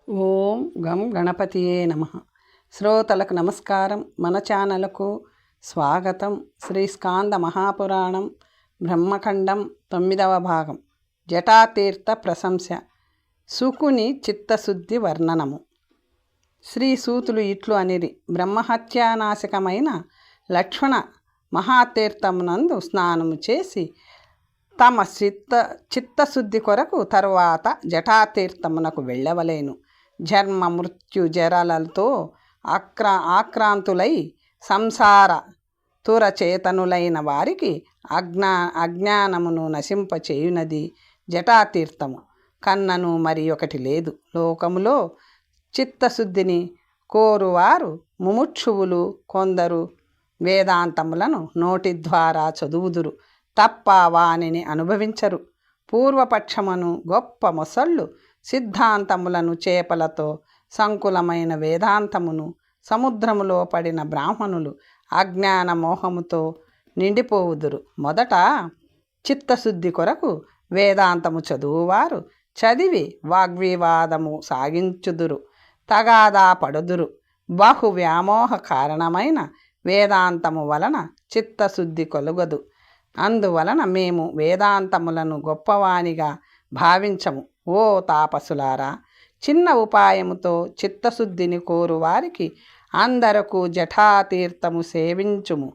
ఓం గం గణపతియే నమః. శ్రోతలకు నమస్కారం. మన ఛానల్కు స్వాగతం. శ్రీ స్కాంద మహాపురాణం బ్రహ్మఖండం 9వ భాగం జటాతీర్థ ప్రశంస. సుకుని చిత్తశుద్ధి వర్ణనము. శ్రీ సూతులు ఇట్లు అనిరి: బ్రహ్మహత్యానాశకమైన లక్ష్మణ మహాతీర్థమునందు స్నానము చేసి తమ చిత్తశుద్ధి కొరకు తరువాత జటాతీర్థమునకు వెళ్ళవలేను. జన్మ మృత్యు జరలతో ఆక్రాంతులై సంసార తురచేతనులైన వారికి అజ్ఞానమును నశింపచేయునది జటాతీర్థము కన్నను మరి ఒకటి లేదు. లోకములో చిత్తశుద్ధిని కోరువారు ముముక్షువులు కొందరు వేదాంతములను నోటి ద్వారా చదువుదురు తప్ప వానిని అనుభవించరు. పూర్వపక్షమును గొప్ప మొసళ్ళు సిద్ధాంతములను చేపలతో సంకులమైన వేదాంతమును సముద్రములో పడిన బ్రాహ్మణులు అజ్ఞాన మోహముతో నిండిపోవుదురు. మొదట చిత్తశుద్ధి కొరకు వేదాంతము చదువువారు చదివి వాగ్వివాదము సాగించుదురు, తగాదా పడుదురు. బహు వ్యామోహ కారణమైన వేదాంతము వలన చిత్తశుద్ధి కలుగదు. అందువలన మేము వేదాంతములను గొప్పవానిగా భావించము. ఓ తాపసులారా, చిన్న ఉపాయముతో చిత్తశుద్ధిని కోరువారికి అందరకు జటాతీర్థము సేవించుము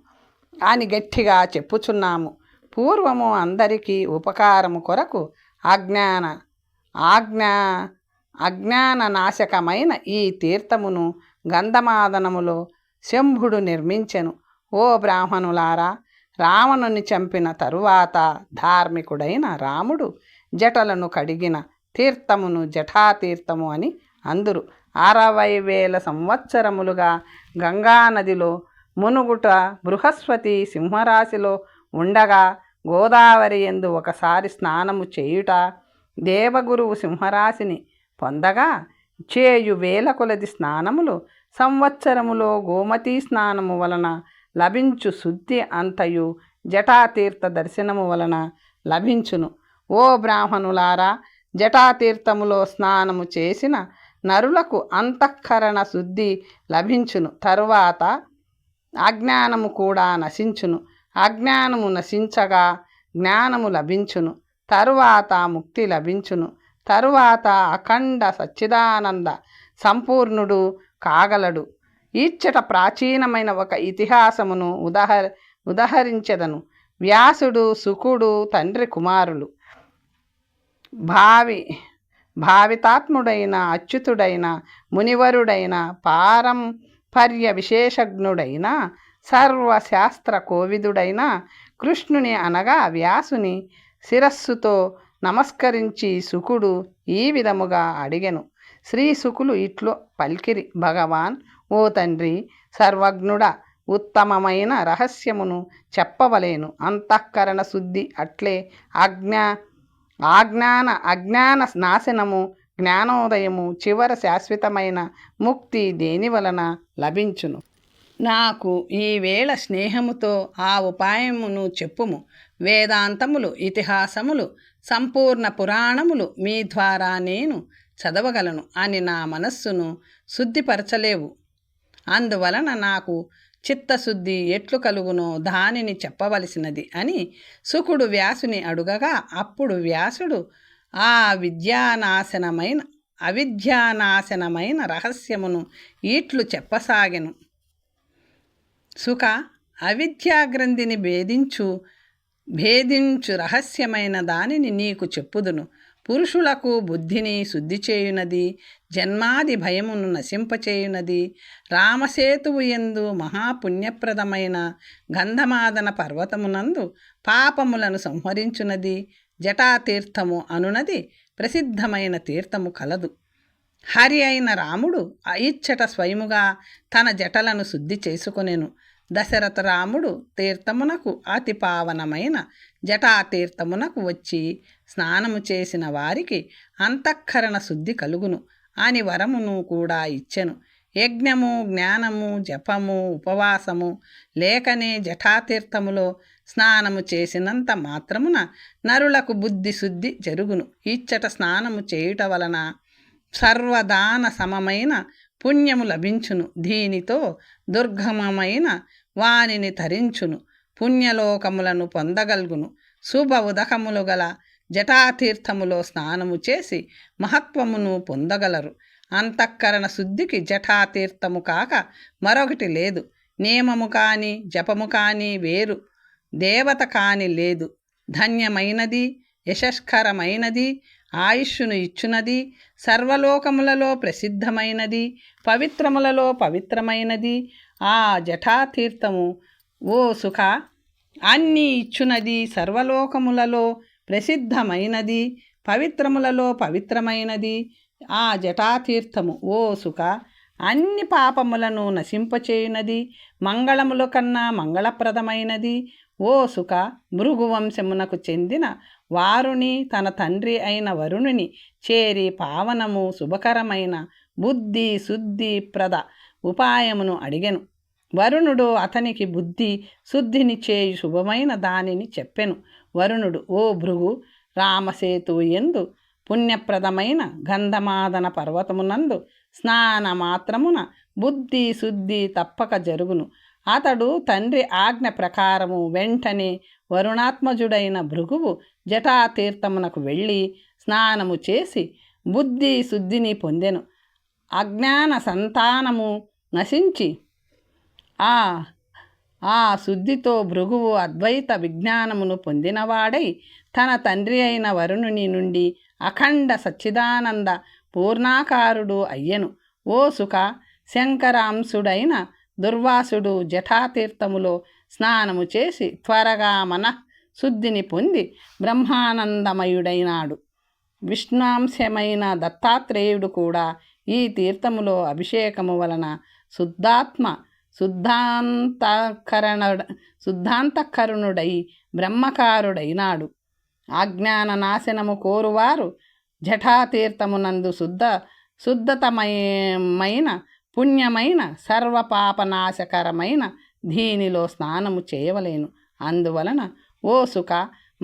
అని గట్టిగా చెప్పుచున్నాము. పూర్వము అందరికీ ఉపకారము కొరకు అజ్ఞాన నాశకమైన ఈ తీర్థమును గంధమాదనములో శంభుడు నిర్మించెను. ఓ బ్రాహ్మణులారా, రావణుని చంపిన తరువాత ధార్మికుడైన రాముడు జటలను కడిగిన తీర్థమును జటాతీర్థము అని అందురు. 60,000 సంవత్సరములుగా గంగానదిలో మునుగుట బృహస్పతి సింహరాశిలో ఉండగా గోదావరి యందు ఒకసారి స్నానము చేయుట, దేవగురువు సింహరాశిని పొందగా చేయు 1000 కొలది స్నానములు సంవత్సరములో గోమతీ స్నానము వలన లభించు శుద్ధి అంతయు జటాతీర్థ దర్శనము వలన లభించును. ఓ బ్రాహ్మణులారా, జటాతీర్థములో స్నానము చేసిన నరులకు అంతఃకరణ శుద్ధి లభించును. తరువాత అజ్ఞానము కూడా నశించును. అజ్ఞానము నశించగా జ్ఞానము లభించును. తరువాత ముక్తి లభించును. తరువాత అఖండ సచ్చిదానంద సంపూర్ణుడు కాగలడు. ఇచ్చట ప్రాచీనమైన ఒక ఇతిహాసమును ఉదహరించెదను. వ్యాసుడు శుకుడు తండ్రి కుమారులు. భావితాత్ముడైన అచ్యుతుడైన మునివరుడైన పారంపర్య విశేషజ్ఞుడైన సర్వశాస్త్ర కోవిదుడైన కృష్ణుని అనగా వ్యాసుని శిరస్సుతో నమస్కరించి శుకుడు ఈ విధముగా అడిగెను. శ్రీ శుకులు ఇట్లు పలికిరి: భగవాన్, ఓ తండ్రి, సర్వజ్ఞుడ, ఉత్తమమైన రహస్యమును చెప్పవలేను. అంతఃకరణ శుద్ధి అట్లే అజ్ఞాన నాశనము, జ్ఞానోదయము, చివర శాశ్వతమైన ముక్తి దేని వలన లభించును? నాకు ఈవేళ స్నేహముతో ఆ ఉపాయమును చెప్పుము. వేదాంతములు, ఇతిహాసములు, సంపూర్ణ పురాణములు మీ ద్వారా నేను చదవగలను అని నా మనస్సును శుద్ధిపరచలేవు. అందువలన నాకు చిత్తశుద్ధి ఎట్లు కలుగునో దానిని చెప్పవలసినది అని శుకుడు వ్యాసుని అడుగగా, అప్పుడు వ్యాసుడు ఆ అవిద్యానాశనమైన రహస్యమును ఇట్లు చెప్పసాగెను. సుఖ, అవిద్యాగ్రంథిని భేదించు రహస్యమైన దానిని నీకు చెప్పుదును. పురుషులకు బుద్ధిని శుద్ధి చేయునది, జన్మాది భయమును నశింపచేయునది. రామసేతువు యందు మహాపుణ్యప్రదమైన గంధమాదన పర్వతమునందు పాపములను సంహరించునది జటాతీర్థము అనునది ప్రసిద్ధమైన తీర్థము కలదు. హరి అయిన రాముడు ఇచ్చట స్వయముగా తన జటలను శుద్ధి చేసుకొనెను. దశరథ రాముడు తీర్థమునకు అతి పావనమైన జటాతీర్థమునకు వచ్చి స్నానము చేసిన వారికి అంతఃకరణ శుద్ధి కలుగును అని వరమును కూడా ఇచ్చెను. యజ్ఞము, జ్ఞానము, జపము, ఉపవాసము లేకనే జటాతీర్థములో స్నానము చేసినంత మాత్రమున నరులకు బుద్ధి శుద్ధి జరుగును. ఇచ్చట స్నానము చేయుట వలన సర్వదాన సమమైన పుణ్యము లభించును. దీనితో దుర్గమమైన వానిని తరించును. పుణ్యలోకములను పొందగలుగును. శుభ ఉదకములు గల జటాతీర్థములో స్నానము చేసి మహత్వమును పొందగలరు. అంతఃకరణ శుద్ధికి జటాతీర్థము కాక మరొకటి లేదు. నియమము కాని జపము కాని వేరు దేవత కాని లేదు. ధన్యమైనది, యశస్కరమైనది, ఆయుష్ను ఇచ్చునది, సర్వలోకములలో ప్రసిద్ధమైనది, పవిత్రములలో పవిత్రమైనది ఆ జటాతీర్థము. ఓ సుఖ, అన్నీ ఇచ్చునది, సర్వలోకములలో ప్రసిద్ధమైనది, పవిత్రములలో పవిత్రమైనది ఆ జటాతీర్థము. ఓ సుఖ, అన్ని పాపములను నశింపచేయునది, మంగళముల కన్నా మంగళప్రదమైనది. ఓ సుఖ, భృగువంశమునకు చెందిన వారుని తన తండ్రి అయిన వరుణుని చేరి పావనము శుభకరమైన బుద్ధి శుద్ధి ప్రద ఉపాయమును అడిగెను. వరుణుడు అతనికి బుద్ధి శుద్ధిని చేయి శుభమైన దానిని చెప్పెను. వరుణుడు, ఓ భృగు, రామసేతువు యందు పుణ్యప్రదమైన గంధమాదన పర్వతమునందు స్నాన మాత్రమున బుద్ధి శుద్ధి తప్పక జరుగును. అతడు తండ్రి ఆజ్ఞ ప్రకారము వెంటనే వరుణాత్మజుడైన భృగువు జటాతీర్థమునకు వెళ్ళి స్నానము చేసి బుద్ధి శుద్ధిని పొందెను. అజ్ఞాన సంతానము నశించి ఆ శుద్ధితో భృగువు అద్వైత విజ్ఞానమును పొందినవాడై తన తండ్రి అయిన వరుణుని నుండి అఖండ సచ్చిదానంద పూర్ణాకారుడు అయ్యెను. ఓ సుఖ, శంకరాంశుడైన దుర్వాసుడు జటాతీర్థములో స్నానము చేసి త్వరగా శుద్ధిని పొంది బ్రహ్మానందమయుడైనాడు. విష్ణాంశమైన దత్తాత్రేయుడు కూడా ఈ తీర్థములో అభిషేకము వలన శుద్ధాంతఃకరుణుడై బ్రహ్మకారుడైనాడు. అజ్ఞాన నాశనము కోరువారు జటాతీర్థమునందు శుద్ధతమైన పుణ్యమైన సర్వపాపనాశకరమైన దీనిలో స్నానము చేయవలేను. అందువలన ఓ సుఖ,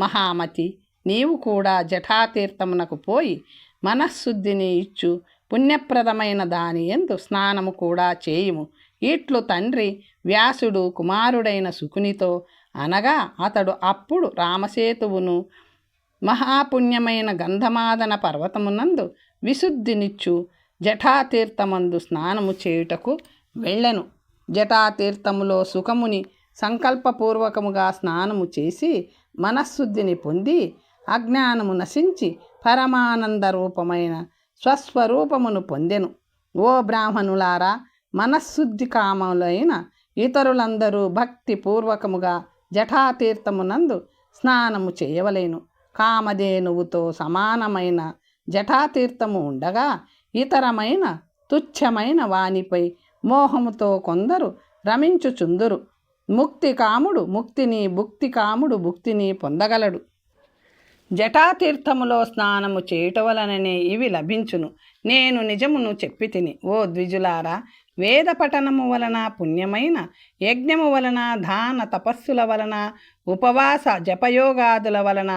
మహామతి, నీవు కూడా జటాతీర్థమునకు పోయి మనఃశుద్ధిని ఇచ్చు పుణ్యప్రదమైన దాని యందు స్నానము కూడా చేయుము. ఇట్లు తండ్రి వ్యాసుడు కుమారుడైన శుకునితో అనగా అతడు అప్పుడు రామసేతువును మహాపుణ్యమైన గంధమాదన పర్వతమునందు విశుద్ధినిచ్చు జటాతీర్థమందు స్నానము చేయుటకు వెళ్ళెను. జటాతీర్థములో సుఖముని సంకల్పపూర్వకముగా స్నానము చేసి మనఃశుద్ధిని పొంది అజ్ఞానము నశించి పరమానంద రూపమైన స్వస్వరూపమును పొందెను. ఓ బ్రాహ్మణులారా, మనఃశుద్ధి కాములైన ఇతరులందరూ భక్తిపూర్వకముగా జటాతీర్థమునందు స్నానము చేయవలేను. కామధేనువుతో సమానమైన జటాతీర్థము ఉండగా ఇతరమైన తుచ్చమైన వానిపై మోహముతో కొందరు రమించుచుందురు. ముక్తి కాముడు ముక్తిని, భుక్తి కాముడు భుక్తిని పొందగలడు. జటాతీర్థములో స్నానము చేయుట వలననే ఇవి లభించును. నేను నిజమును చెప్పి తిని. ఓ ద్విజులారా, వేద పఠనము వలన పుణ్యమైన యజ్ఞము వలన దాన తపస్సుల వలన ఉపవాస జపయోగాదుల వలన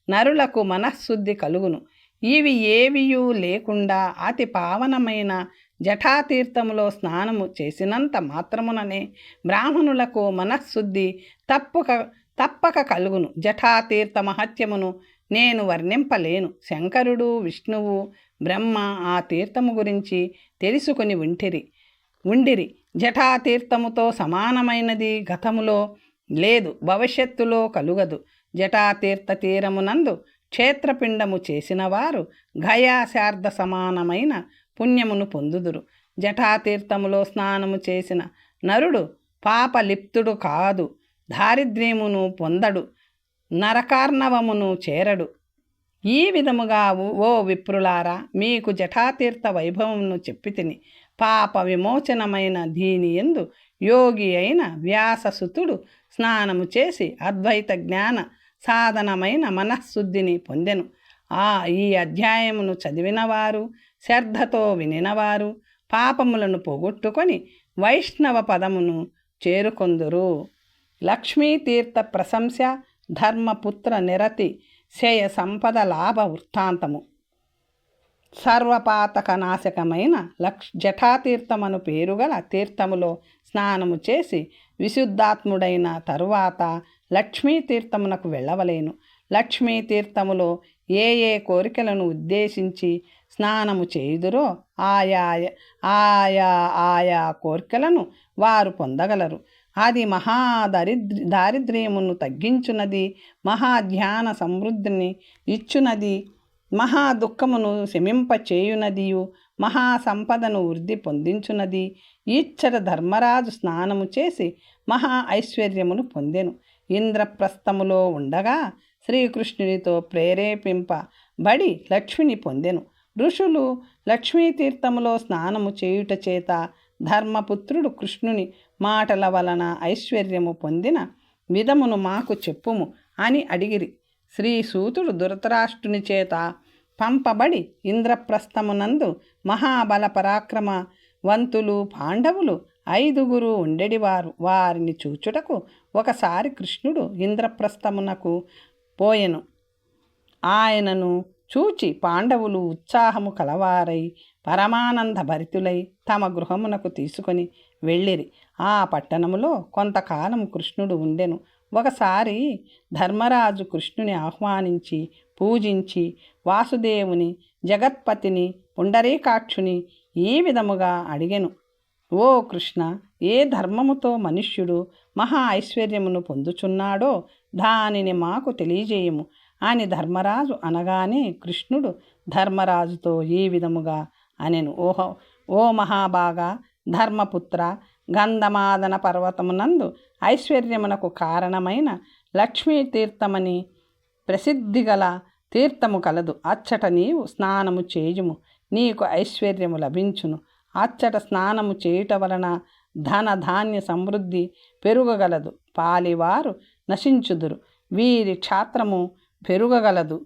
నరులకు మనఃశుద్ధి కలుగును. ఇవి ఏవియూ లేకుండా అతి పావనమైన జటాతీర్థములో స్నానము చేసినంత మాత్రముననే బ్రాహ్మణులకు మనఃశుద్ధి తప్పక కలుగును. జటాతీర్థ మహత్యమును నేను వర్ణింపలేను. శంకరుడు, విష్ణువు, బ్రహ్మ ఆ తీర్థము గురించి తెలుసుకుని ఉండిరి. జటాతీర్థముతో సమానమైనది గతములో లేదు, భవిష్యత్తులో కలుగదు. జటాతీర్థ తీరమునందు క్షేత్రపిండము చేసిన వారు గయాశార్ధ సమానమైన పుణ్యమును పొందుదురు. జటాతీర్థములో స్నానము చేసిన నరుడు పాపలిప్తుడు కాదు, దారిద్ర్యమును పొందడు, నరకార్ణవమును చేరడు. ఈ విధముగా ఓ విప్రులారా, మీకు జటాతీర్థ వైభవమును చెప్పి తిని. పాప విమోచనమైన దీని యందు యోగి అయిన వ్యాససుతుడు స్నానము చేసి అద్వైత జ్ఞాన సాధనమైన మనఃశుద్ధిని పొందెను. ఈ అధ్యాయమును చదివినవారు, శ్రద్ధతో వినినవారు పాపములను పోగొట్టుకొని వైష్ణవ పదమును చేరుకొందురు. లక్ష్మీతీర్థ ప్రశంస ధర్మపుత్ర నిరతి శయ సంపద లాభ వృత్తాంతము. సర్వపాతక నాశకమైన జటాతీర్థమను పేరుగల తీర్థములో స్నానము చేసి విశుద్ధాత్ముడైన తరువాత లక్ష్మీతీర్థమునకు వెళ్ళవలేను. లక్ష్మీతీర్థములో ఏ ఏ కోరికలను ఉద్దేశించి స్నానము చేయుదురో ఆయా ఆయా కోరికలను వారు పొందగలరు. అది దారిద్ర్యమును తగ్గించున్నది, మహాధ్యాన సమృద్ధిని ఇచ్చున్నది, మహా దుఃఖమును శమింపచేయునదియు, మహాసంపదను వృద్ధి పొందించున్నది. ఈచ్చర ధర్మరాజు స్నానము చేసి మహా ఐశ్వర్యమును పొందెను. ఇంద్రప్రస్థములో ఉండగా శ్రీకృష్ణునితో ప్రేరేపింపబడి లక్ష్మిని పొందెను. ఋషులు లక్ష్మీతీర్థములో స్నానము చేయుట చేత ధర్మపుత్రుడు కృష్ణుని మాటల వలన ఐశ్వర్యము పొందిన విధమును మాకు చెప్పుము అని అడిగిరి. శ్రీసూతుడు ధృతరాష్ట్రుని చేత పంపబడి ఇంద్రప్రస్థమునందు మహాబల పరాక్రమ వంతులు పాండవులు 5 ఉండెడివారు. వారిని చూచుటకు ఒకసారి కృష్ణుడు ఇంద్రప్రస్థమునకు పోయెను. ఆయనను చూచి పాండవులు ఉత్సాహము కలవారై పరమానంద భరితులై తమ గృహమునకు తీసుకొని వెళ్ళిరి. ఆ పట్టణములో కొంతకాలం కృష్ణుడు ఉండెను. ఒకసారి ధర్మరాజు కృష్ణుని ఆహ్వానించి పూజించి వాసుదేవుని, జగత్పతిని, పుండరీకాక్షుని ఈ విధముగా అడిగెను: ఓ కృష్ణ, ఏ ధర్మముతో మనుష్యుడు మహా ఐశ్వర్యమును పొందుచున్నాడో దానిని మాకు తెలియజేయము అని ధర్మరాజు అనగానే కృష్ణుడు ధర్మరాజుతో ఈ విధముగా అనెను: ఓ మహాభాగా, ధర్మపుత్ర, గంధమాదన పర్వతమునందు ఐశ్వర్యమునకు కారణమైన లక్ష్మీతీర్థమని ప్రసిద్ధిగల తీర్థము కలదు. అచ్చట నీవు స్నానము చేయుము, నీకు ఐశ్వర్యము లభించును. అచ్చట స్నానము చేయుట వలన ధన ధాన్య సమృద్ధి పెరుగగలదు. పాలివారు నశించుదురు, వీరి క్షాత్రము పెరుగగలదు.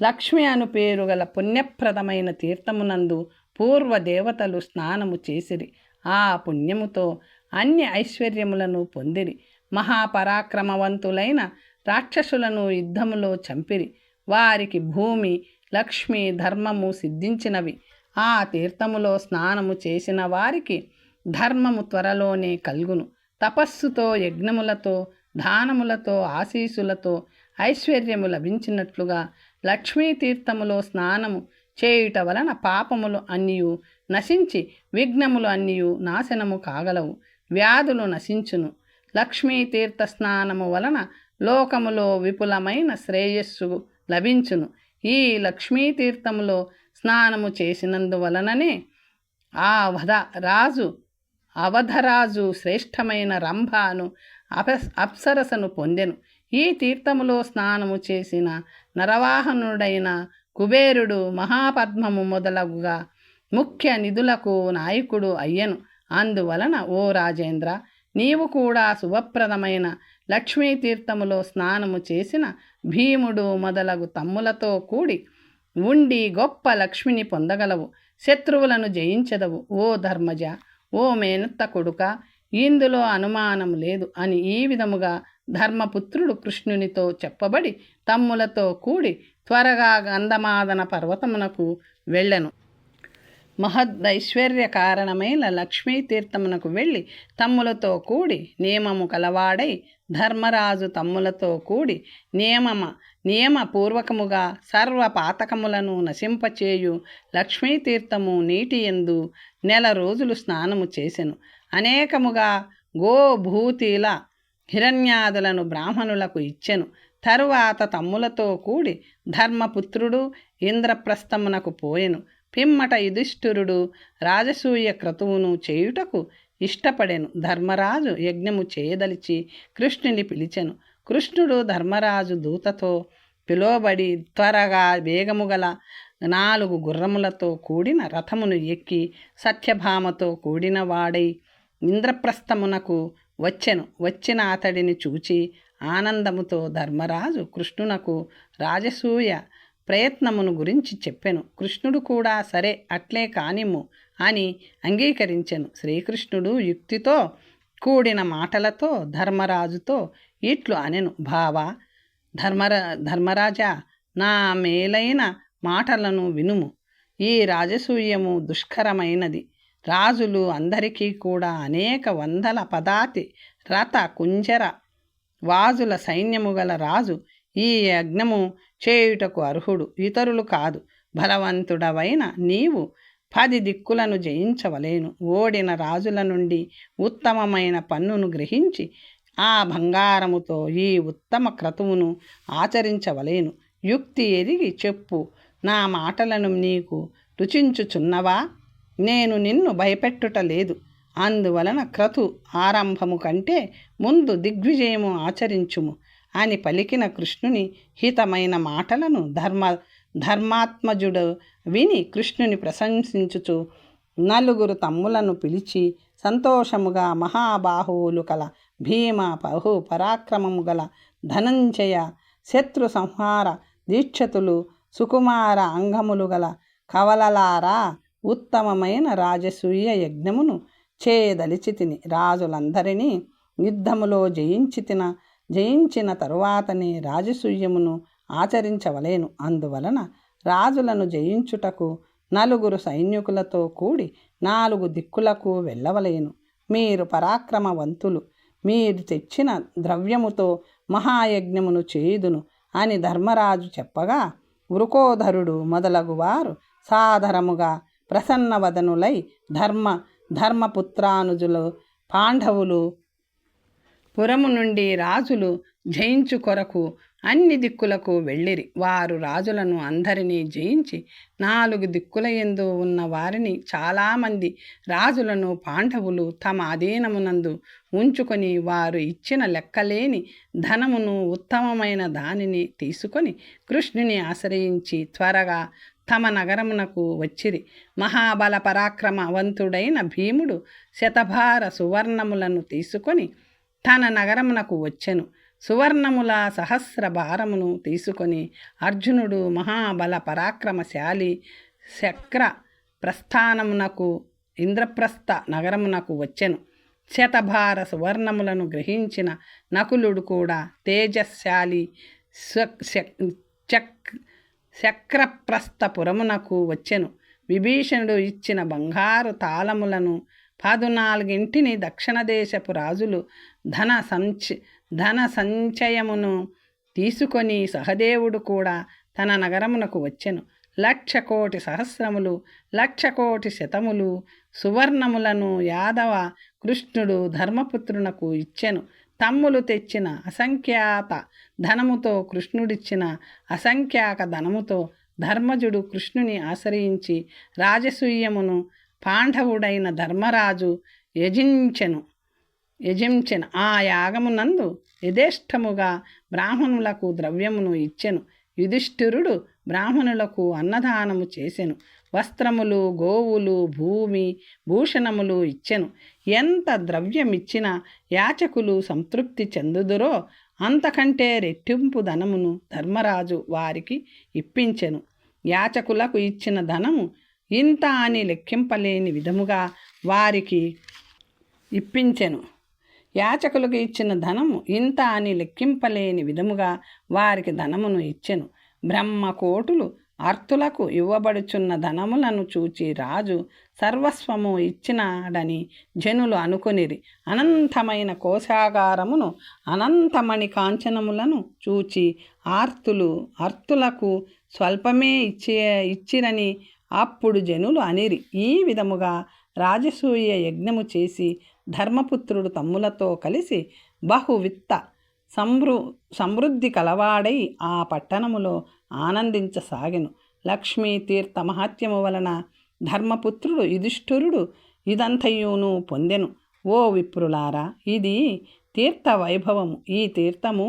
లక్ష్మి అను పేరు గల పుణ్యప్రదమైన తీర్థమునందు పూర్వ దేవతలు స్నానము చేసిరి. ఆ పుణ్యముతో అన్ని ఐశ్వర్యములను పొందిరి. మహాపరాక్రమవంతులైన రాక్షసులను యుద్ధములో చంపిరి. వారికి భూమి, లక్ష్మి, ధర్మము సిద్ధించినవి. ఆ తీర్థములో స్నానము చేసిన వారికి ధర్మము త్వరలోనే కలుగును. తపస్సుతో, యజ్ఞములతో, దానములతో, ఆశీసులతో ఐశ్వర్యము లభించినట్లుగా లక్ష్మీతీర్థములో స్నానము చేయుట వలన పాపములు అన్నియు నశించి విఘ్నములు అన్నియు నాశనము కాగలవు. వ్యాధులు నశించును. లక్ష్మీతీర్థ స్నానము వలన లోకములో విపులమైన శ్రేయస్సు లభించును. ఈ లక్ష్మీతీర్థములో స్నానము చేసినందువలననే అవధరాజు శ్రేష్టమైన రంభాను అప్సరసను పొందెను. ఈ తీర్థములో స్నానము చేసిన నరవాహనుడైన కుబేరుడు మహాపద్మము మొదలగుగా ముఖ్య నిధులకు నాయకుడు అయ్యను. అందువలన ఓ రాజేంద్ర, నీవు కూడా శుభప్రదమైన లక్ష్మీతీర్థములో స్నానము చేసిన భీముడు మొదలగు తమ్ములతో కూడి ఉండి గొప్ప లక్ష్మిని పొందగలవు. శత్రువులను జయించదవు. ఓ ధర్మజ, ఓ మేనత్త కొడుక, ఇందులో అనుమానం లేదు అని ఈ విధముగా ధర్మపుత్రుడు కృష్ణునితో చెప్పబడి తమ్ములతో కూడి త్వరగా గంధమాదన పర్వతమునకు వెళ్ళెను. మహదైశ్వర్య కారణమైన లక్ష్మీతీర్థమునకు వెళ్ళి తమ్ములతో కూడి నియమము కలవాడై ధర్మరాజు తమ్ములతో కూడి నియమపూర్వకముగా సర్వ పాతకములను నశింపచేయు లక్ష్మీతీర్థము నీటియందు 1 రోజులు స్నానము చేసెను. అనేకముగా గోభూతిల హిరణ్యాదులను బ్రాహ్మణులకు ఇచ్చెను. తరువాత తమ్ములతో కూడి ధర్మపుత్రుడు ఇంద్రప్రస్థమునకు పోయెను. పిమ్మట యుధిష్ఠిరుడు రాజసూయ క్రతువును చేయుటకు ఇష్టపడెను. ధర్మరాజు యజ్ఞము చేయదలిచి కృష్ణుని పిలిచెను. కృష్ణుడు ధర్మరాజు దూతతో పిలువబడి త్వరగా వేగము గల 4 గుర్రములతో కూడిన రథమును ఎక్కి సత్యభామతో కూడిన వాడై ఇంద్రప్రస్థమునకు వచ్చెను. వచ్చిన అతడిని చూచి ఆనందముతో ధర్మరాజు కృష్ణునకు రాజసూయ ప్రయత్నమును గురించి చెప్పెను. కృష్ణుడు కూడా సరే అట్లే కానిమ్ము అని అంగీకరించెను. శ్రీకృష్ణుడు యుక్తితో కూడిన మాటలతో ధర్మరాజుతో ఇట్లు అనెను: భావా, ధర్మరాజా, నా మేలైన మాటలను వినుము. ఈ రాజసూయము దుష్కరమైనది. రాజులు అందరికీ కూడా అనేక వందల పదాతి రథ కుంజర వాజుల సైన్యము గల రాజు ఈ యజ్ఞము చేయుటకు అర్హుడు, ఇతరులు కాదు. బలవంతుడవైన నీవు 10 దిక్కులను జయించవలేను. ఓడిన రాజుల నుండి ఉత్తమమైన పన్నును గ్రహించి ఆ బంగారముతో ఈ ఉత్తమ క్రతువును ఆచరించవలేను. యుక్తి ఎరిగి చెప్పు, నా మాటలను నీకు రుచించుచున్నవా? నేను నిన్ను భయపెట్టుట లేదు. అందువలన క్రతు ఆరంభము కంటే ముందు దిగ్విజయము ఆచరించుము అని పలికిన కృష్ణుని హితమైన మాటలను ధర్మాత్మజుడు విని కృష్ణుని ప్రశంసించుచు నలుగురు తమ్ములను పిలిచి సంతోషముగా మహాబాహువులు కల భీమ, బహు పరాక్రమము గల ధనంజయ, శత్రు సంహార దీక్షతులు, సుకుమార అంగములు గల కవలలారా, ఉత్తమమైన రాజసూయ యజ్ఞమును చేయదలిచితిని. రాజులందరినీ యుద్ధములో జయించిన తరువాతనే రాజసూయమును ఆచరించవలేను. అందువలన రాజులను జయించుటకు 4 సైనికులతో కూడి 4 దిక్కులకు వెళ్ళవలేను. మీరు పరాక్రమవంతులు, మీరు తెచ్చిన ద్రవ్యముతో మహాయజ్ఞమును చేయుదును అని ధర్మరాజు చెప్పగా వృకోధరుడు మొదలగువారు సాదరముగా ప్రసన్నవదనులై ధర్మపుత్రానుజులు పాండవులు పురము నుండి రాజులు జయించు కొరకు అన్ని దిక్కులకు వెళ్ళిరి. వారు రాజులను అందరినీ జయించి 4 దిక్కుల యందు ఉన్న వారిని చాలామంది రాజులను పాండవులు తమ అధీనమునందు ఉంచుకొని వారు ఇచ్చిన లెక్కలేని ధనమును, ఉత్తమమైన దానిని తీసుకొని కృష్ణుని ఆశ్రయించి త్వరగా తమ నగరమునకు వచ్చిరి. మహాబల పరాక్రమవంతుడైన భీముడు శతభార సువర్ణములను తీసుకొని తన నగరమునకు వచ్చెను. సువర్ణముల సహస్ర భారమును తీసుకొని అర్జునుడు మహాబల పరాక్రమశాలి శక్ర ప్రస్థానమునకు ఇంద్రప్రస్థ నగరమునకు వచ్చెను. శతభార సువర్ణములను గ్రహించిన నకులుడు కూడా తేజశాలి శక్రప్రస్థపురమునకు వచ్చెను. విభీషణుడు ఇచ్చిన బంగారు తాళములను 14 దక్షిణ దేశపు రాజులు ధన సంచయమును తీసుకొని సహదేవుడు కూడా తన నగరమునకు వచ్చెను. 1,00,000 కోటి సహస్రములు, 1,00,000 కోటి శతములు సువర్ణములను యాదవ కృష్ణుడు ధర్మపుత్రునకు ఇచ్చెను. తమ్ములు తెచ్చిన అసంఖ్యాత ధనముతో, కృష్ణుడిచ్చిన అసంఖ్యాక ధనముతో ధర్మజుడు కృష్ణుని ఆశ్రయించి రాజసూయమును పాండవుడైన ధర్మరాజు యజించెను. ఆ యాగమునందు యథేష్టముగా బ్రాహ్మణులకు ద్రవ్యమును ఇచ్చెను. యుధిష్ఠిరుడు బ్రాహ్మణులకు అన్నదానము చేసెను. వస్త్రములు, గోవులు, భూమి, భూషణములు ఇచ్చెను. ఎంత ద్రవ్యమిచ్చినా యాచకులు సంతృప్తి చెందుదురో అంతకంటే రెట్టింపు ధనమును ధర్మరాజు వారికి ఇప్పించెను. యాచకులకు ఇచ్చిన ధనము ఇంత అని లెక్కింపలేని విధముగా వారికి ఇప్పించెను. యాచకులకు ఇచ్చిన ధనము ఇంత అని లెక్కింపలేని విధముగా వారికి ధనమును ఇచ్చెను. బ్రహ్మకోటులు అర్తులకు ఇవ్వబడుచున్న ధనములను చూచి రాజు సర్వస్వము ఇచ్చినాడని జనులు అనుకొనిరి. అనంతమైన కోశాగారమును, అనంతమణి కాంచనములను చూచి అర్తులకు స్వల్పమే ఇచ్చిరని అప్పుడు జనులు అనిరి. ఈ విధముగా రాజసూయ యజ్ఞము చేసి ధర్మపుత్రుడు తమ్ములతో కలిసి బహువిత్త సమృద్ధి కలవాడై ఆ పట్టణములో ఆనందించసాగెను. లక్ష్మీ తీర్థ మహాత్యము వలన ధర్మపుత్రుడు యుధిష్ఠిరుడు ఇదంతయును పొందెను. ఓ విప్రులారా, ఇది తీర్థ వైభవము. ఈ తీర్థము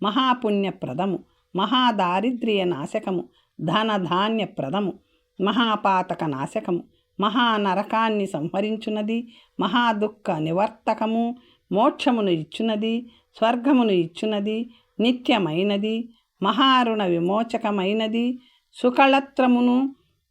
మహాపుణ్యప్రదము, మహాదారిద్ర్య నాశకము, ధనధాన్యప్రదము, మహాపాతక నాశకము, మహానరకాన్ని సంహరించున్నది, మహాదుఃఖ నివర్తకము, మోక్షమును ఇచ్చున్నది, స్వర్గమును ఇచ్చున్నది, నిత్యమైనది, మహారుణ విమోచకమైనది, సుకళత్రమును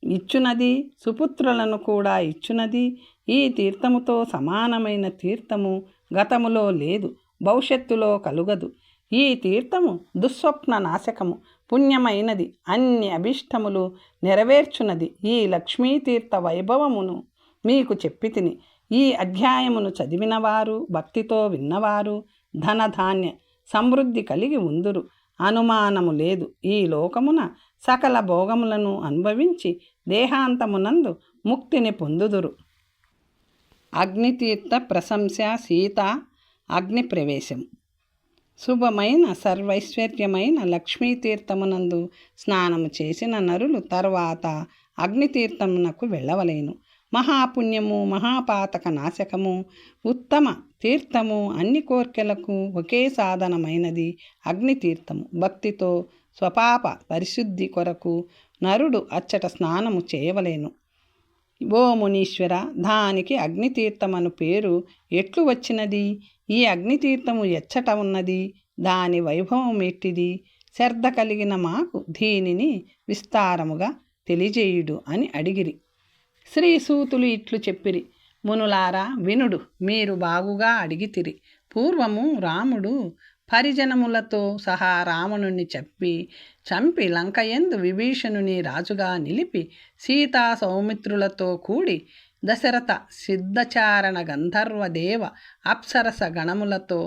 ఇచ్చున్నది, సుపుత్రులను కూడా ఇచ్చున్నది. ఈ తీర్థముతో సమానమైన తీర్థము గతములో లేదు, భవిష్యత్తులో కలుగదు. ఈ తీర్థము దుస్వప్న నాశకము, పుణ్యమైనది, అన్ని అభిష్టములు నెరవేర్చున్నది. ఈ లక్ష్మీతీర్థ వైభవమును మీకు చెప్పితిని. ఈ అధ్యాయమును చదివినవారు, భక్తితో విన్నవారు ధనధాన్య సమృద్ధి కలిగి ఉందురు. అనుమానము లేదు. ఈ లోకమున సకల భోగములను అనుభవించి దేహాంతమునందు ముక్తిని పొందుదురు. అగ్నితీర్థ ప్రశంస. సీత అగ్ని ప్రవేశం. శుభమైన సర్వైశ్వర్యమైన లక్ష్మీతీర్థమునందు స్నానము చేసిన నరులు తర్వాత అగ్నితీర్థమునకు వెళ్ళవలేను. మహాపుణ్యము, మహాపాతక నాశకము, ఉత్తమ తీర్థము, అన్ని కోర్కెలకు ఒకే సాధనమైనది అగ్నితీర్థము. భక్తితో స్వపాప పరిశుద్ధి కొరకు నరుడు అచ్చట స్నానము చేయవలేను. ఓ మునీశ్వర, దానికి అగ్నితీర్థమను పేరు ఎట్లు వచ్చినది? ఈ అగ్నితీర్థము ఎచ్చట ఉన్నది? దాని వైభవం ఎట్టిది? శ్రద్ధ కలిగిన మాకు దీనిని విస్తారముగా తెలియజేయుడు అని అడిగిరి. శ్రీసూతులు ఇట్లు చెప్పిరి: మునులారా వినుడు, మీరు బాగుగా అడిగితిరి. పూర్వము రాముడు పరిజనములతో సహా రావణుని చంపి లంకయందు విభీషణుని రాజుగా నిలిపి సీతా సౌమిత్రులతో కూడి దశరథ సిద్ధచారణ గంధర్వ దేవ అప్సరస గణములతో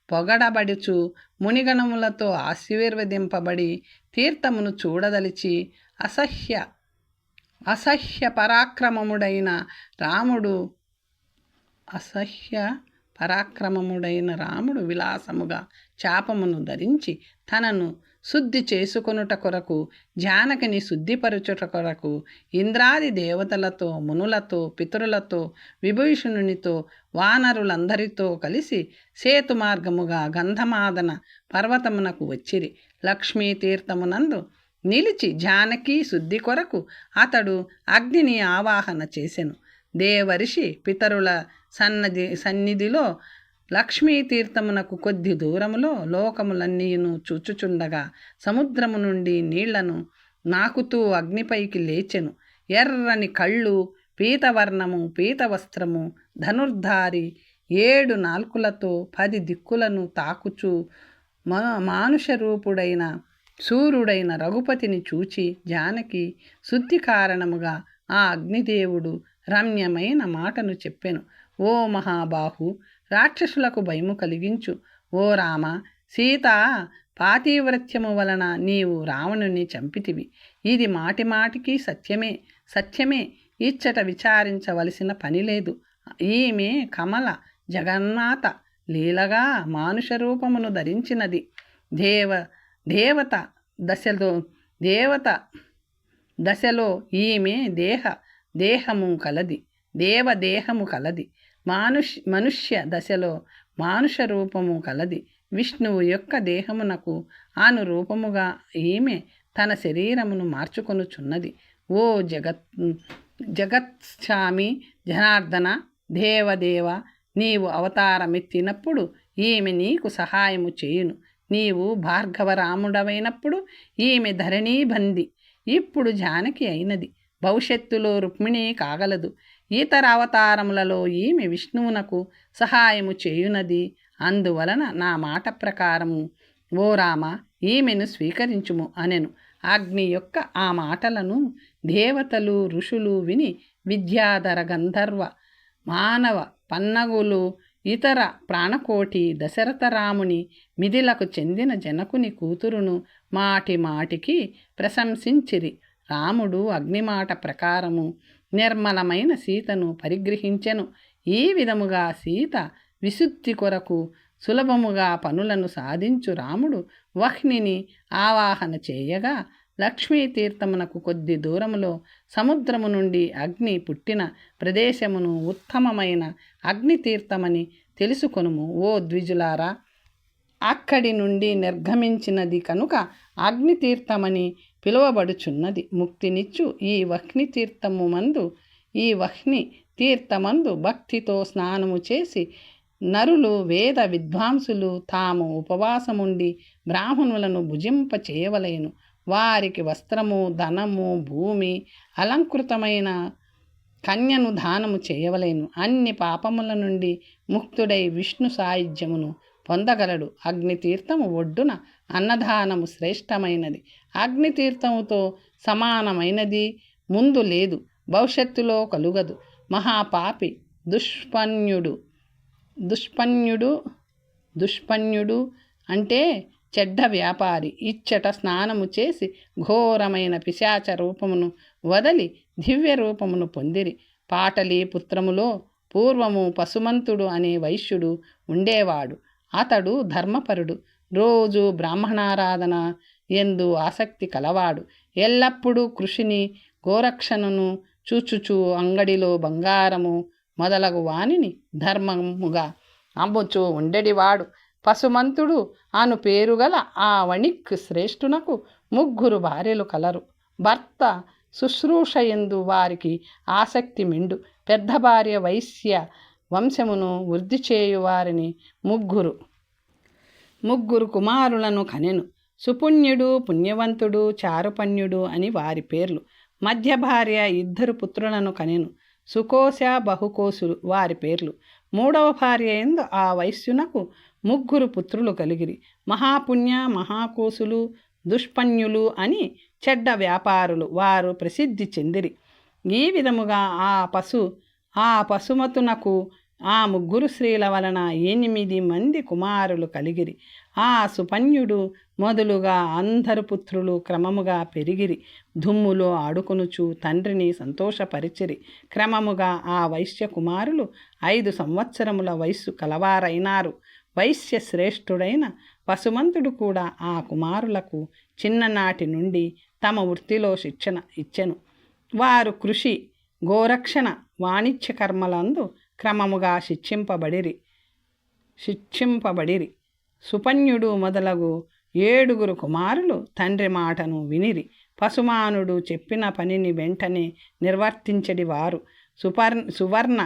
పొగడబడుచు మునిగణములతో ఆశీర్వదింపబడి తీర్థమును చూడదలిచి అసహ్య పరాక్రమముడైన రాముడు విలాసముగా చాపమును ధరించి తనను శుద్ధి చేసుకొనుట కొరకు, జానకిని శుద్ధిపరచుట కొరకు ఇంద్రాది దేవతలతో, మునులతో, పితరులతో, విభీషణునితో, వానరులందరితో కలిసి సేతు మార్గముగా గంధమాదన పర్వతమునకు వచ్చిరి. లక్ష్మీతీర్థమునందు నిలిచి జానకి శుద్ధి కొరకు అతడు అగ్నిని ఆవాహన చేసెను. దేవర్షి పితరుల సన్నిధిలో లక్ష్మీతీర్థమునకు కొద్ది దూరములో లోకములన్నీను చూచుచుండగా సముద్రము నుండి నీళ్లను నాకుతూ అగ్నిపైకి లేచెను. ఎర్రని కళ్ళు, పీతవర్ణము, పీతవస్త్రము, ధనుర్ధారి 7 నాల్కులతో 10 దిక్కులను తాకుచు మానుషరూపుడైన సూర్యుడైన రఘుపతిని చూచి జానకి శుద్ధి కారణముగా ఆ అగ్నిదేవుడు రమ్యమైన మాటను చెప్పెను: ఓ మహాబాహు, రాక్షసులకు భయము కలిగించు. ఓ రామ, సీత పాతివ్రత్యము వలన నీవు రావణుని చంపితివి. ఇది మాటిమాటికి సత్యమే. ఇచ్చట విచారించవలసిన పని లేదు. ఈమె కమల జగన్నాథ లీలగా మానుష రూపమును ధరించినది. దేవత దశలో ఈమె దేహము కలది, దేవదేహము కలది. మనుష్య దశలో మానుష రూపము కలది. విష్ణువు యొక్క దేహమునకు అనురూపముగా ఈమె తన శరీరమును మార్చుకొనుచున్నది. ఓ జగత్స్వామి జనార్దన, దేవదేవ, నీవు అవతారమెత్తినప్పుడు ఈమె నీకు సహాయము చేయును. నీవు భార్గవరాముడవైనప్పుడు ఈమె ధరణీబంది. ఇప్పుడు జానకి అయినది, భవిష్యత్తులో రుక్మిణి కాగలదు. ఇతర అవతారములలో ఈమె విష్ణువునకు సహాయము చేయునది. అందువలన నా మాట ప్రకారము ఓ రామ, ఈమెను స్వీకరించుము అనెను. అగ్ని యొక్క ఆ మాటలను దేవతలు, ఋషులు విని విద్యాధర గంధర్వ మానవ పన్నగులు ఇతర ప్రాణకోటి దశరథ రాముని మిథిలకు చెందిన జనకుని కూతురును మాటికి ప్రశంసించిరి. రాముడు అగ్నిమాట ప్రకారము నిర్మలమైన సీతను పరిగ్రహించెను. ఈ విధముగా సీత విశుద్ధి కొరకు సులభముగా పనులను సాధించు రాముడు వహ్నిని ఆవాహన చేయగా లక్ష్మీతీర్థమునకు కొద్ది దూరములో సముద్రము నుండి అగ్ని పుట్టిన ప్రదేశమును ఉత్తమమైన అగ్నితీర్థమని తెలుసుకొనుము. ఓ ద్విజులారా, అక్కడి నుండి నిర్గమించినది కనుక అగ్నితీర్థమని పిలువబడుచున్నది. ముక్తినిచ్చు ఈ వహ్ని తీర్థమందు భక్తితో స్నానము చేసి నరులు, వేద విద్వాంసులు తాము ఉపవాసముండి బ్రాహ్మణులను భుజింప చేయవలేను. వారికి వస్త్రము, ధనము, భూమి, అలంకృతమైన కన్యను దానము చేయవలేను. అన్ని పాపముల నుండి ముక్తుడై విష్ణు సాయుధ్యమును పొందగలడు. అగ్నితీర్థము ఒడ్డున అన్నదానము శ్రేష్టమైనది. అగ్నితీర్థముతో సమానమైనది ముందు లేదు, భవిష్యత్తులో కలుగదు. మహాపాపి దుష్పన్యుడు అంటే చెడ్డ వ్యాపారి ఇచ్చట స్నానము చేసి ఘోరమైన పిశాచ రూపమును వదలి దివ్య రూపమును పొందిరి. పాటలీపుత్రములో పూర్వము పశుమంతుడు అనే వైశ్యుడు ఉండేవాడు. అతడు ధర్మపరుడు, రోజు బ్రాహ్మణారాధన ఎందు ఆసక్తి కలవాడు. ఎల్లప్పుడూ కృషిని గోరక్షణను చూచుచూ అంగడిలో బంగారము మొదలగు వానిని ధర్మముగా అమ్ముచూ ఉండేవాడు. పశుమంతుడు అను పేరుగల ఆ వణిక్ శ్రేష్ఠునకు 3 భార్యలు కలరు. భర్త శుశ్రూషయందు వారికి ఆసక్తి మెండు. పెద్ద భార్య వైశ్య వంశమును వృద్ధి చేయువారిని ముగ్గురు కుమారులను కనెను. సుపుణ్యుడు, పుణ్యవంతుడు, చారుపన్యుడు అని వారి పేర్లు. మధ్య భార్య 2 పుత్రులను కనెను. సుకోశ, బహుకోసులు వారి పేర్లు. 3వ భార్య యందు ఆ వైశ్యునకు 3 పుత్రులు కలిగిరి. మహాపుణ్య, మహాకోసులు, దుష్పన్యులు అని చెడ్డ వ్యాపారులు వారు ప్రసిద్ధి చెందిరి. ఈ విధముగా ఆ పశుమతునకు ఆ 3 స్త్రీల వలన 8 మంది కుమారులు కలిగిరి. ఆ సుపన్యుడు మొదలుగా అందరు పుత్రులు క్రమముగా పెరిగిరి. దుమ్ములో ఆడుకొనుచు తండ్రిని సంతోషపరిచిరి. క్రమముగా ఆ వైశ్య కుమారులు 5 సంవత్సరముల వయస్సు కలవారైనారు. వైశ్య శ్రేష్ఠుడైన పశుమంతుడు కూడా ఆ కుమారులకు చిన్ననాటి నుండి తమ వృత్తిలో శిక్షణ ఇచ్చెను. వారు కృషి, గోరక్షణ, వాణిజ్య కర్మలందు క్రమముగా శిక్షింపబడిరి. సుపన్యుడు మొదలగు 7 కుమారులు తండ్రి మాటను వినిరి. పశుమానుడు చెప్పిన పనిని వెంటనే నిర్వర్తించడివారు. సువర్ణ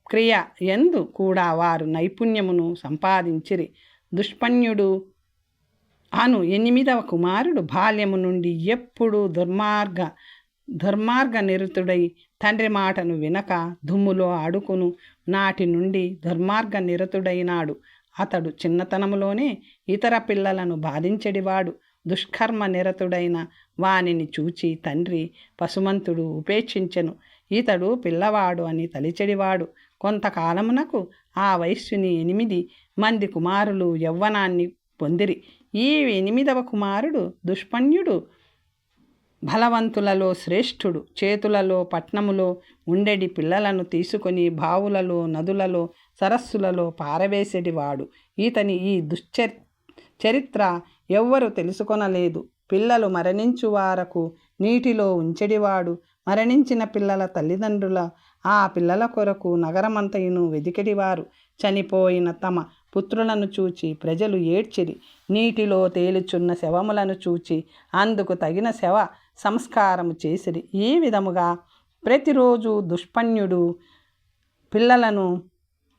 క్రియ యందు కూడా వారు నైపుణ్యమును సంపాదించిరి. దుష్పన్యుడు అను 8వ కుమారుడు బాల్యము నుండి ఎప్పుడూ దుర్మార్గ నిరతుడై తండ్రి మాటను వినక దుమ్ములో ఆడుకును నాటి నుండి దుర్మార్గ నిరతుడైనాడు. అతడు చిన్నతనములోనే ఇతర పిల్లలను బాధించెడివాడు. దుష్కర్మ నిరతుడైన వానిని చూచి తండ్రి పశుమంతుడు ఉపేక్షించెను. ఇతడు పిల్లవాడు అని తలిచెడివాడు. కొంతకాలమునకు ఆ వైశ్యుని 8 మంది కుమారులు యవ్వనాన్ని పొందిరి. ఈ 8వ కుమారుడు దుష్పన్యుడు బలవంతులలో శ్రేష్ఠుడు. చేతులలో పట్నములో ఉండెడి పిల్లలను తీసుకొని బావులలో, నదులలో, సరస్సులలో పారవేసేటివాడు. ఇతని ఈ చరిత్ర ఎవ్వరు తెలుసుకొనలేదు. పిల్లలు మరణించు వారకు నీటిలో ఉంచెడివాడు. మరణించిన పిల్లల తల్లిదండ్రుల ఆ పిల్లల కొరకు నగరమంతయును వెదికెడివారు. చనిపోయిన తమ పుత్రులను చూచి ప్రజలు ఏడ్చిరి. నీటిలో తేలుచున్న శవములను చూచి అందుకు తగిన శవ సంస్కారము చేసిరి. ఈ విధముగా ప్రతిరోజు దుష్పన్యుడు పిల్లలను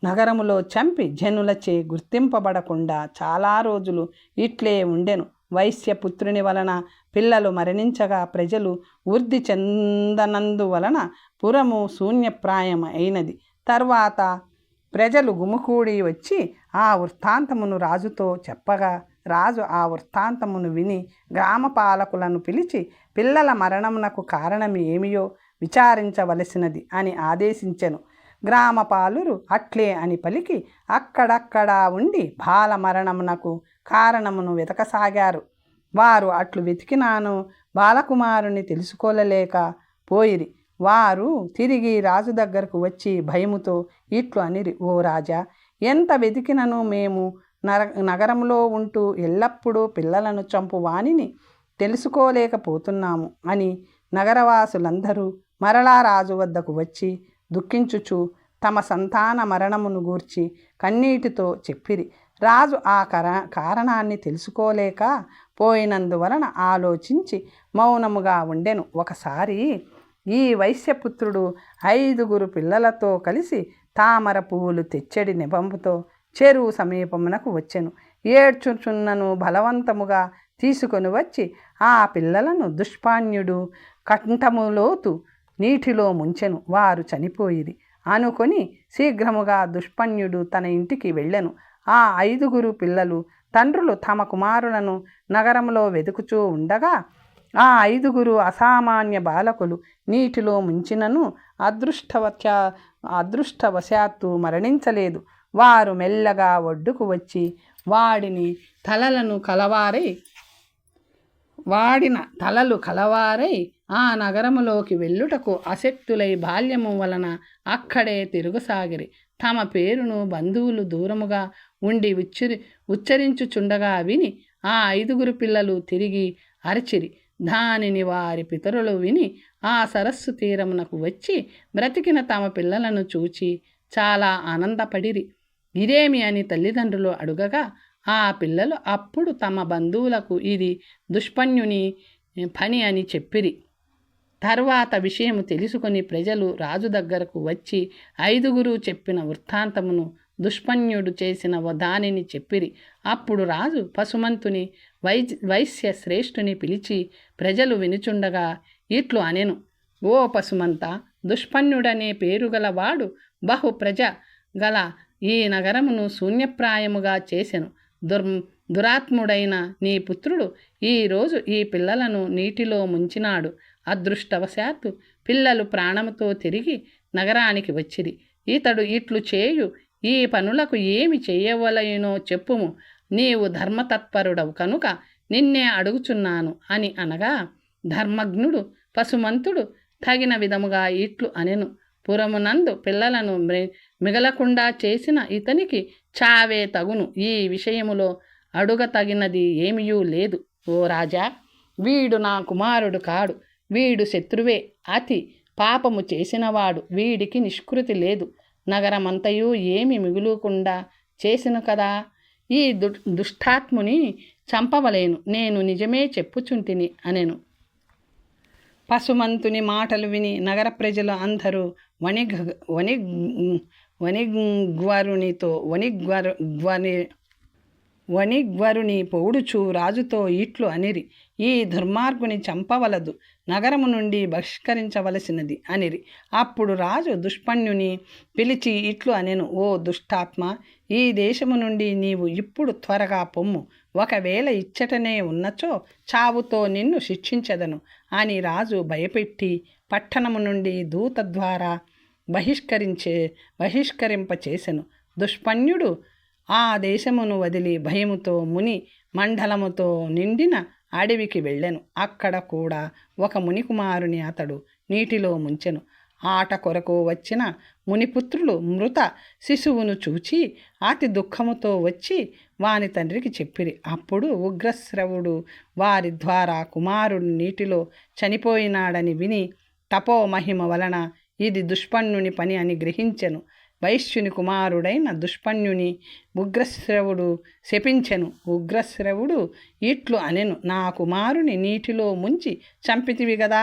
నగరములో చంపి జనులచే గుర్తింపబడకుండా చాలా రోజులు ఇట్లే ఉండెను. వైశ్యపుత్రుని వలన పిల్లలు మరణించగా ప్రజలు వృద్ధి చెందనందువలన పురము శూన్యప్రాయం అయినది. తర్వాత ప్రజలు గుమికూడి వచ్చి ఆ వృత్తాంతమును రాజుతో చెప్పగా రాజు ఆ వృత్తాంతమును విని గ్రామ పాలకులను పిలిచి పిల్లల మరణమునకు కారణం ఏమియో విచారించవలసినది అని ఆదేశించెను. గ్రామపాలురు అట్లే అని పలికి అక్కడక్కడా ఉండి బాల మరణమునకు కారణమును వెతకసాగారు. వారు అట్లు వెతికినాను బాలకుమారుని తెలుసుకోలేక పోయిరి. వారు తిరిగి రాజు దగ్గరకు వచ్చి భయముతో ఇట్లు అనిరి, ఓ రాజా, ఎంత వెతికినను మేము నగరంలో ఉంటూ ఎల్లప్పుడూ పిల్లలను చంపు వానిని తెలుసుకోలేకపోతున్నాము అని నగరవాసులందరూ మరలా రాజు వద్దకు వచ్చి దుఃఖించుచు తమ సంతాన మరణమును గూర్చి కన్నీటితో చెప్పిరి. రాజు ఆ కారణాన్ని తెలుసుకోలేక పోయినందువలన ఆలోచించి మౌనముగా ఉండెను. ఒకసారి ఈ వైశ్యపుత్రుడు 5 పిల్లలతో కలిసి తామర పువ్వులు తెచ్చడి నెపంపుతో చెరువు సమీపమునకు వచ్చెను. ఏడ్చుచున్నను బలవంతముగా తీసుకొని వచ్చి ఆ పిల్లలను దుష్పాన్యుడు కంఠములోతు నీటిలో ముంచెను. వారు చనిపోయిరి అనుకొని శీఘ్రముగా దుష్పన్యుడు తన ఇంటికి వెళ్ళెను. ఆ 5 పిల్లలు తండ్రులు తమ కుమారులను నగరంలో వెతుకుచూ ఉండగా ఆ 5 అసామాన్య బాలకులు నీటిలో ముంచినను అదృష్టవశాత్తు మరణించలేదు. వారు మెల్లగా ఒడ్డుకు వచ్చి వాడిన తలలు కలవారై ఆ నగరములోకి వెళ్ళుటకు అశక్తులై బాల్యము వలన అక్కడే తిరుగుసాగిరి. తమ పేరును బంధువులు దూరముగా ఉండి ఉచ్చరించుచుండగా విని ఆ 5 పిల్లలు తిరిగి అరచిరి. దానిని వారి పితరులు విని ఆ సరస్సు తీరమునకు వచ్చి బ్రతికిన తమ పిల్లలను చూచి చాలా ఆనందపడిరి. ఇదేమి అని తల్లిదండ్రులు అడుగగా ఆ పిల్లలు అప్పుడు తమ బంధువులకు ఇది దుష్పన్యుని పని అని చెప్పిరి. తర్వాత విషయము తెలుసుకొని ప్రజలు రాజు దగ్గరకు వచ్చి 5 చెప్పిన వృత్తాంతమును దుష్పన్యుడు చేసిన దానిని చెప్పిరి. అప్పుడు రాజు పశుమంతుని వైశ్య శ్రేష్ఠుని పిలిచి ప్రజలు వినుచుండగా ఇట్లు అనెను. ఓ పశుమంత, దుష్పన్యుడనే పేరు గలవాడు బహు ప్రజ గల ఈ నగరమును శూన్యప్రాయముగా చేసెను. దురాత్ముడైన నీ పుత్రుడు ఈరోజు ఈ పిల్లలను నీటిలో ముంచినాడు. అదృష్టవశాత్తు పిల్లలు ప్రాణముతో తిరిగి నగరానికి వచ్చిరి. ఇతడు ఇట్లు చేయు ఈ పనులకు ఏమి చేయవలెనో చెప్పుము. నీవు ధర్మతత్పరుడవు కనుక నిన్నే అడుగుచున్నాను అని అనగా ధర్మజ్ఞుడు పశుమంతుడు తగిన విధముగా ఇట్లు అనెను. పురమునందు పిల్లలను మిగలకుండా చేసిన ఇతనికి చావే తగును. ఈ విషయములో అడుగతగినది ఏమీయూ లేదు. ఓ రాజా, వీడు నా కుమారుడు కాడు. వీడు శత్రువే, అతి పాపము చేసినవాడు. వీడికి నిష్కృతి లేదు. నగరమంతయు ఏమి మిగులుకుండా చేసిను కదా. ఈ దుష్టాత్ముని చంపవలేను. నేను నిజమే చెప్పుచుంటిని అనెను. పశుమంతుని మాటలు విని నగర ప్రజలు అందరూ వణిగ్వరుని పొగుడుచు రాజుతో ఇట్లు అనిరి. ఈ దుర్మార్గుని చంపవలదు, నగరము నుండి బహిష్కరించవలసినది అనిరి. అప్పుడు రాజు దుష్పన్యుని పిలిచి ఇట్లు అనెను. ఓ దుష్టాత్మ, ఈ దేశము నుండి నీవు ఇప్పుడు త్వరగా పొమ్ము. ఒకవేళ ఇచ్చటనే ఉన్నచో చావుతో నిన్ను శిక్షించదను అని రాజు భయపెట్టి పట్టణము నుండి దూత ద్వారా బహిష్కరింపచేసెను. దుష్పన్యుడు ఆ దేశమును వదిలి భయముతో ముని మండలముతో నిండిన అడవికి వెళ్ళెను. అక్కడ కూడా ఒక మునికుమారుని అతడు నీటిలో ముంచెను. ఆట కొరకు వచ్చిన మునిపుత్రులు మృత శిశువును చూచి అతి దుఃఖముతో వచ్చి వాని తండ్రికి చెప్పిరి. అప్పుడు ఉగ్రశ్రవుడు వారి ద్వారా కుమారుడు నీటిలో చనిపోయినాడని విని తపోమహిమ వలన ఇది దుష్పన్యుని పని అని గ్రహించెను. వైశ్యుని కుమారుడైన దుష్పన్యుని ఉగ్రశ్రవుడు శపించెను. ఉగ్రశ్రవుడు ఇట్లు అనెను. నా కుమారుని నీటిలో ముంచి చంపితివి గదా,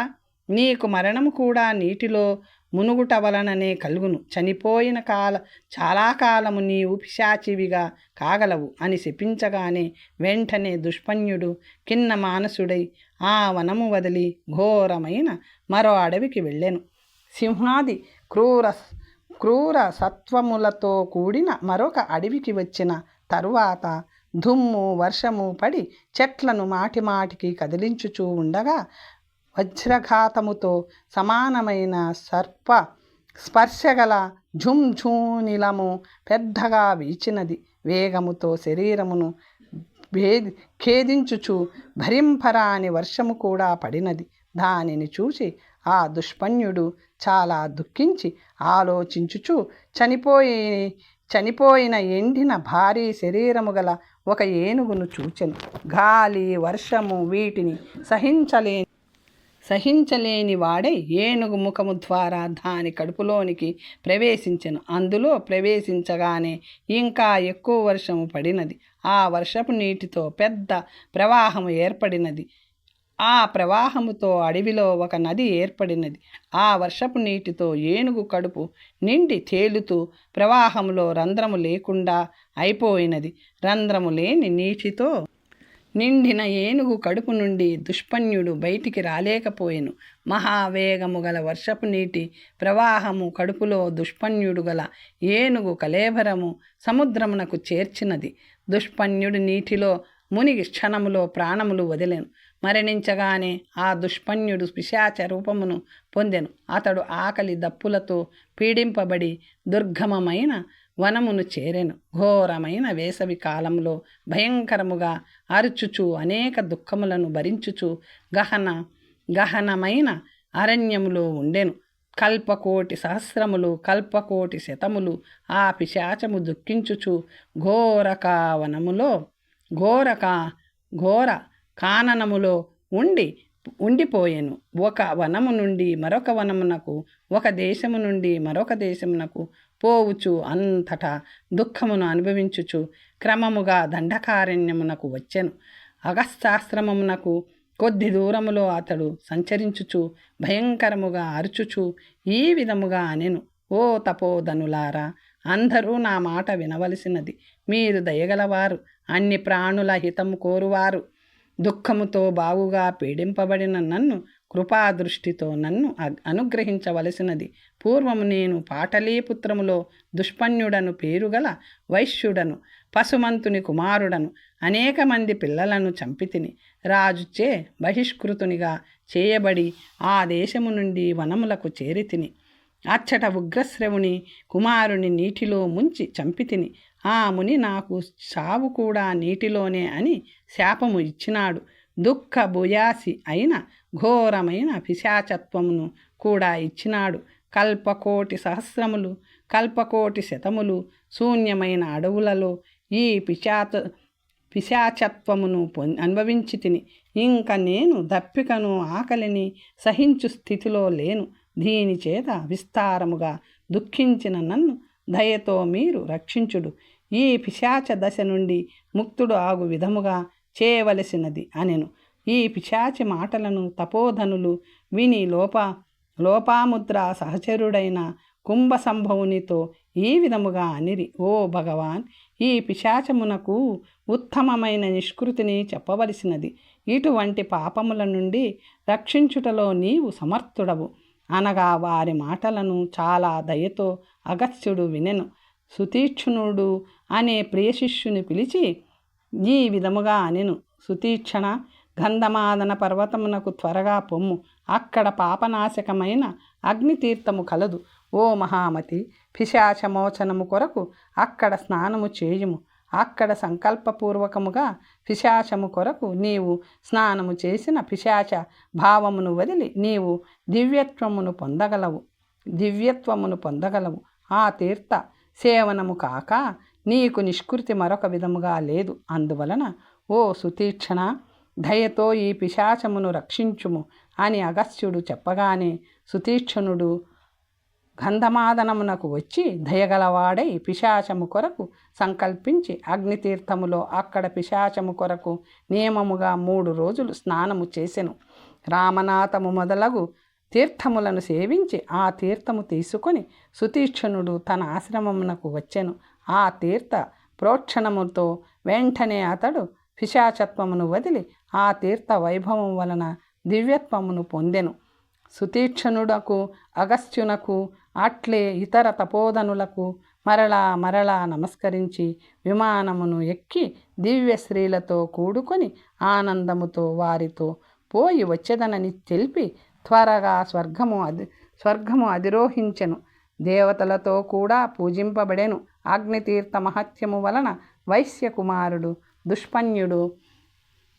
నీకు మరణము కూడా నీటిలో మునుగుట వలననే కలుగును. చనిపోయిన చాలా కాలము నీవు పిశాచివిగా కాగలవు అని శపించగానే వెంటనే దుష్పన్యుడు కిన్న మానసుడై ఆ వనము వదిలి ఘోరమైన మరో అడవికి వెళ్ళెను. సింహాది క్రూర సత్వములతో కూడిన మరొక అడవికి వచ్చిన తరువాత దుమ్ము వర్షము పడి చెట్లను మాటిమాటికి కదిలించుచూ ఉండగా వజ్రఘాతముతో సమానమైన స్పర్శగల ఝుంఝూనిలము పెద్దగా వీచినది. వేగముతో శరీరమును ఖేదించుచు భరింపరాని వర్షము కూడా పడినది. దానిని చూసి ఆ దుష్పన్యుడు చాలా దుఃఖించి ఆలోచించుచు చనిపోయిన ఎండిన భారీ శరీరము గల ఒక ఏనుగును చూచెను. గాలి వర్షము వీటిని సహించలేని వాడై ఏనుగు ముఖము ద్వారా దాని కడుపులోనికి ప్రవేశించెను. అందులో ప్రవేశించగానే ఇంకా ఎక్కువ వర్షము పడినది. ఆ వర్షపు నీటితో పెద్ద ప్రవాహము ఏర్పడినది. ఆ ప్రవాహముతో అడవిలో ఒక నది ఏర్పడినది. ఆ వర్షపు నీటితో ఏనుగు కడుపు నిండి తేలుతూ ప్రవాహంలో రంధ్రము లేకుండా అయిపోయినది. రంధ్రము లేని నీటితో నిండిన ఏనుగు కడుపు నుండి దుష్పన్యుడు బయటికి రాలేకపోయెను. మహావేగము గల వర్షపు నీటి ప్రవాహము కడుపులో దుష్పన్యుడు గల ఏనుగు కళేబరము సముద్రమునకు చేర్చినది. దుష్పన్యుడు నీటిలో మునిగి క్షణములో ప్రాణములు వదిలెను. మరణించగానే ఆ దుష్పన్యుడు పిశాచ రూపమును పొందెను. అతడు ఆకలి దప్పులతో పీడింపబడి దుర్గమమైన వనమును చేరెను. ఘోరమైన వేసవి కాలంలో భయంకరముగా అరుచుచు అనేక దుఃఖములను భరించుచు గహనమైన అరణ్యములో ఉండెను. కల్పకోటి సహస్రములు కల్పకోటి శతములు ఆ పిశాచము దుఃఖించుచు ఘోర కాననములో ఉండిపోయెను. ఒక వనము నుండి మరొక వనమునకు, ఒక దేశము నుండి మరొక దేశమునకు పోవుచు అంతటా దుఃఖమును అనుభవించుచు క్రమముగా దండకారణ్యమునకు వచ్చెను. అగస్త్యాశ్రమమునకు కొద్ది దూరములో అతడు సంచరించుచు భయంకరముగా అరుచుచు ఈ విధముగా అనెను: ఓ తపోధనులారా, అందరూ నా మాట వినవలసినది. మీరు దయగలవారు, అన్ని ప్రాణుల హితము కోరువారు. దుఃఖముతో బాగుగా పీడింపబడిన నన్ను కృపాదృష్టితో నన్ను అనుగ్రహించవలసినది. పూర్వము నేను పాటలీపుత్రములో దుష్పన్యుడను పేరుగల వైశ్యుడను, పశుమంతుని కుమారుడను, అనేక మంది పిల్లలను చంపితిని. రాజుచే బహిష్కృతునిగా చేయబడి ఆ దేశము నుండి వనములకు చేరితిని. అచ్చట ఉగ్రశ్రవుని కుమారుని నీటిలో ముంచి చంపితిని. ఆ ముని నాకు చావు కూడా నీటిలోనే అని శాపము ఇచ్చినాడు. దుఃఖ భూయాసి అయిన ఘోరమైన పిశాచత్వమును కూడా ఇచ్చినాడు. కల్పకోటి సహస్రములు కల్పకోటి శతములు శూన్యమైన అడవులలో ఈ పిశాచత్వమును అనుభవించి తిని. ఇంక నేను దప్పికను ఆకలిని సహించు స్థితిలో లేను. దీని చేత విస్తారముగా దుఃఖించిన నన్ను దయతో మీరు రక్షించుడు. ఈ పిశాచ దశ నుండి ముక్తుడు ఆగు విధముగా చేయవలసినది అనెను. ఈ పిశాచి మాటలను తపోధనులు విని లోపాముద్ర సహచరుడైన కుంభసంభవునితో ఈ విధముగా అనిరి: ఓ భగవాన్, ఈ పిశాచమునకు ఉత్తమమైన నిష్కృతిని చెప్పవలసినది. ఇటువంటి పాపముల నుండి రక్షించుటలో నీవు సమర్థుడవు. అనగా వారి మాటలను చాలా దయతో అగస్త్యుడు వినెను. సుతీక్ష్ణుడు అనే ప్రియశిష్యుని పిలిచి ఈ విధముగా అనెను: సుతీక్షణ, గంధమాదన పర్వతమునకు త్వరగా పొమ్ము. అక్కడ పాపనాశకమైన అగ్నితీర్థము కలదు. ఓ మహామతి, పిశాచమోచనము కొరకు అక్కడ స్నానము చేయుము. అక్కడ సంకల్పపూర్వకముగా పిశాచము కొరకు నీవు స్నానము చేసిన పిశాచ భావమును వదిలి నీవు దివ్యత్వమును పొందగలవు. ఆ తీర్థ సేవనము కాక నీకు నిష్కృతి మరొక విధముగా లేదు. అందువలన ఓ సుతీక్షణ, దయతో ఈ పిశాచమును రక్షించుము అని అగస్త్యుడు చెప్పగానే సుతీక్షణుడు గంధమాదనమునకు వచ్చి దయగలవాడై పిశాచము కొరకు సంకల్పించి అగ్నితీర్థములో అక్కడ పిశాచము కొరకు నియమముగా 3 రోజులు స్నానము చేసెను. రామనాథము మొదలగు తీర్థములను సేవించి ఆ తీర్థము తీసుకొని సుతీక్షణుడు తన ఆశ్రమమునకు వచ్చెను. ఆ తీర్థ ప్రోక్షణముతో వెంటనే అతడు పిశాచత్వమును వదిలి ఆ తీర్థ వైభవం వలన దివ్యత్వమును పొందెను. సుతీక్షణుడకు అగస్త్యునకు అట్లే ఇతర తపోధనులకు మరలా నమస్కరించి విమానమును ఎక్కి దివ్య స్త్రీలతో కూడుకొని ఆనందముతో వారితో పోయి వచ్చేదనని తెలిపి త్వరగా స్వర్గము అధిరోహించెను. దేవతలతో కూడా పూజింపబడెను. అగ్నితీర్థ మహత్యము వలన వైశ్యకుమారుడు దుష్పన్యుడు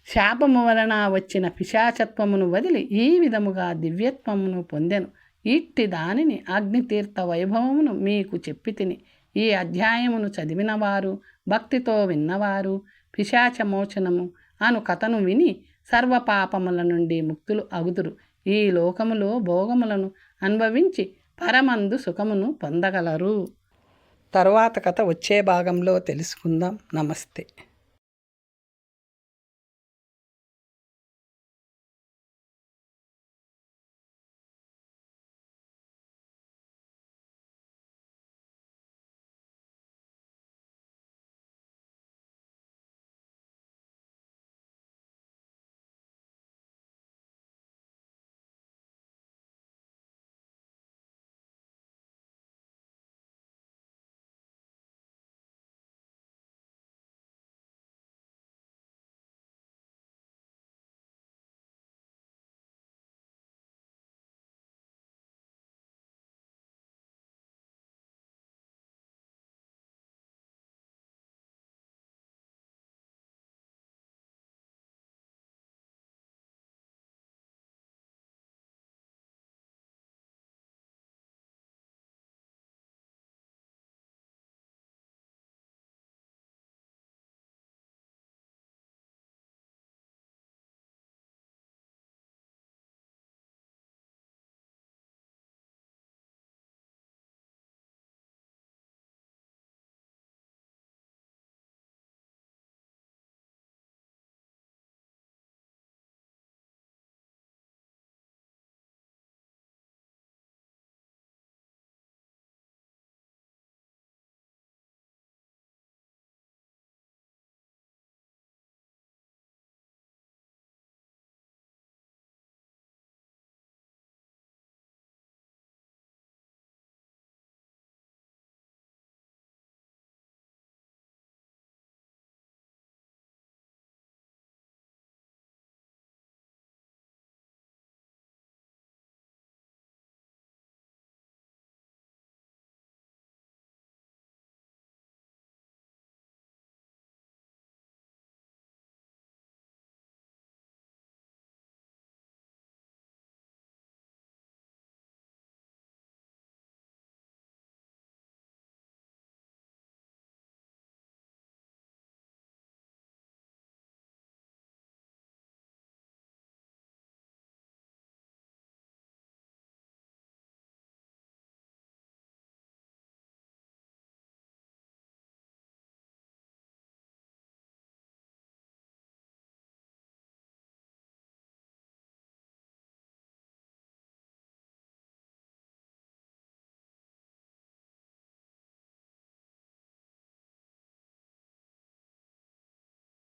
శాపము వలన వచ్చిన పిశాచత్వమును వదిలి ఈ విధముగా దివ్యత్వమును పొందెను. ఇట్టి దానిని అగ్నితీర్థ వైభవమును మీకు చెప్పితిని. ఈ అధ్యాయమును చదివినవారు, భక్తితో విన్నవారు పిశాచమోచనము అను కథను విని సర్వపాపముల నుండి ముక్తులు అగుదురు. ఈ లోకములో భోగములను అనుభవించి పరమందు సుఖమును పొందగలరు. తరువాత కథ వచ్చే భాగంలో తెలుసుకుందాం. నమస్తే.